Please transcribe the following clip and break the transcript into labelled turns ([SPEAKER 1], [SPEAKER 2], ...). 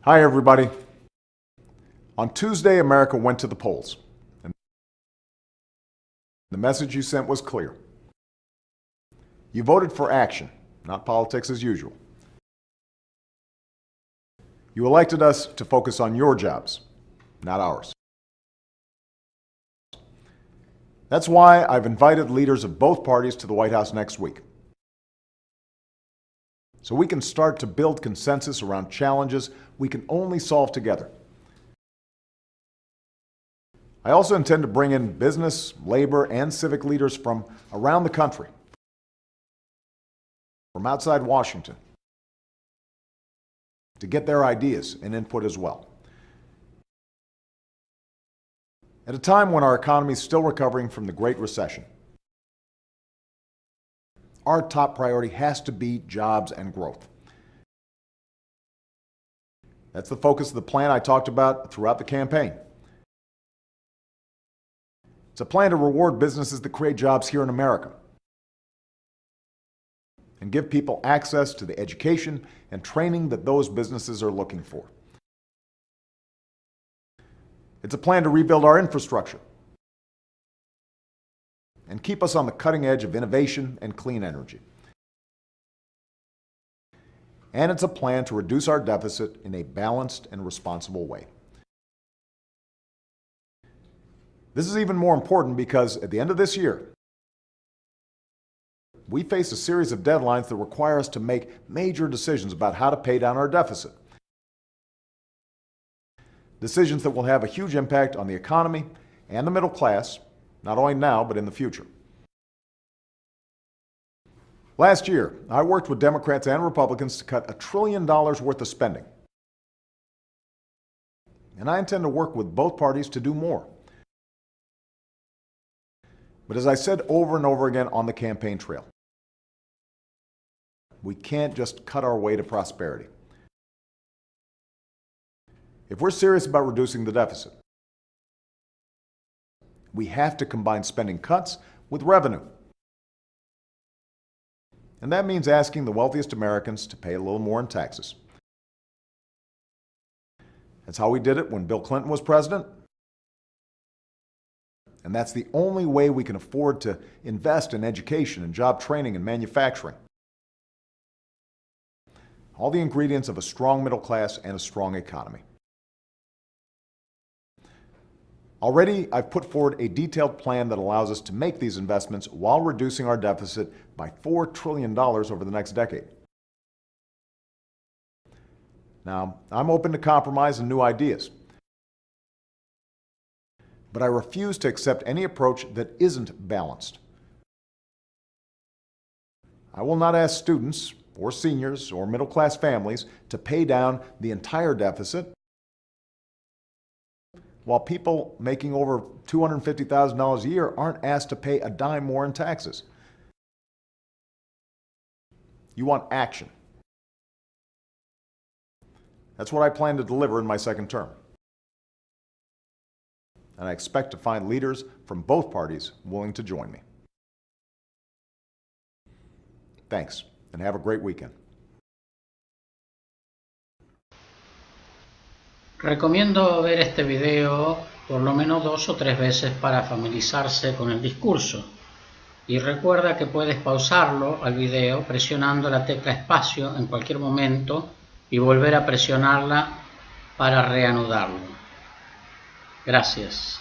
[SPEAKER 1] Hi, everybody. On Tuesday, America went to the polls. And the message you sent was clear. You voted for action, not politics as usual. You elected us to focus on your jobs, not ours. That's why I've invited leaders of both parties to the White House next week, so we can start to build consensus around challenges we can only solve together. I also intend to bring in business, labor, and civic leaders from around the country, from outside Washington, to get their ideas and input as well. At a time when our economy is still recovering from the Great Recession, our top priority has to be jobs and growth. That's the focus of the plan I talked about throughout the campaign. It's a plan to reward businesses that create jobs here in America and give people access to the education and training that those businesses are looking for. It's a plan to rebuild our infrastructure and keep us on the cutting edge of innovation and clean energy. And it's a plan to reduce our deficit in a balanced and responsible way. This is even more important because at the end of this year, we face a series of deadlines that require us to make major decisions about how to pay down our deficit. Decisions that will have a huge impact on the economy and the middle class, not only now, but in the future. Last year, I worked with Democrats and Republicans to cut $1 trillion worth of spending. And I intend to work with both parties to do more. But as I said over and over again on the campaign trail, we can't just cut our way to prosperity. If we're serious about reducing the deficit, we have to combine spending cuts with revenue. And that means asking the wealthiest Americans to pay a little more in taxes. That's how we did it when Bill Clinton was president. And that's the only way we can afford to invest in education and job training and manufacturing. All the ingredients of a strong middle class and a strong economy. Already, I've put forward a detailed plan that allows us to make these investments while reducing our deficit by $4 trillion over the next decade. Now, I'm open to compromise and new ideas, but I refuse to accept any approach that isn't balanced. I will not ask students or seniors or middle-class families to pay down the entire deficit, while people making over $250,000 a year aren't asked to pay a dime more in taxes. You want action. That's what I plan to deliver in my second term. And I expect to find leaders from both parties willing to join me. Thanks, and have a great weekend.
[SPEAKER 2] Recomiendo ver este video por lo menos 2 o 3 veces para familiarizarse con el discurso. Y recuerda que puedes pausarlo al video presionando la tecla espacio en cualquier momento y volver a presionarla para reanudarlo. Gracias.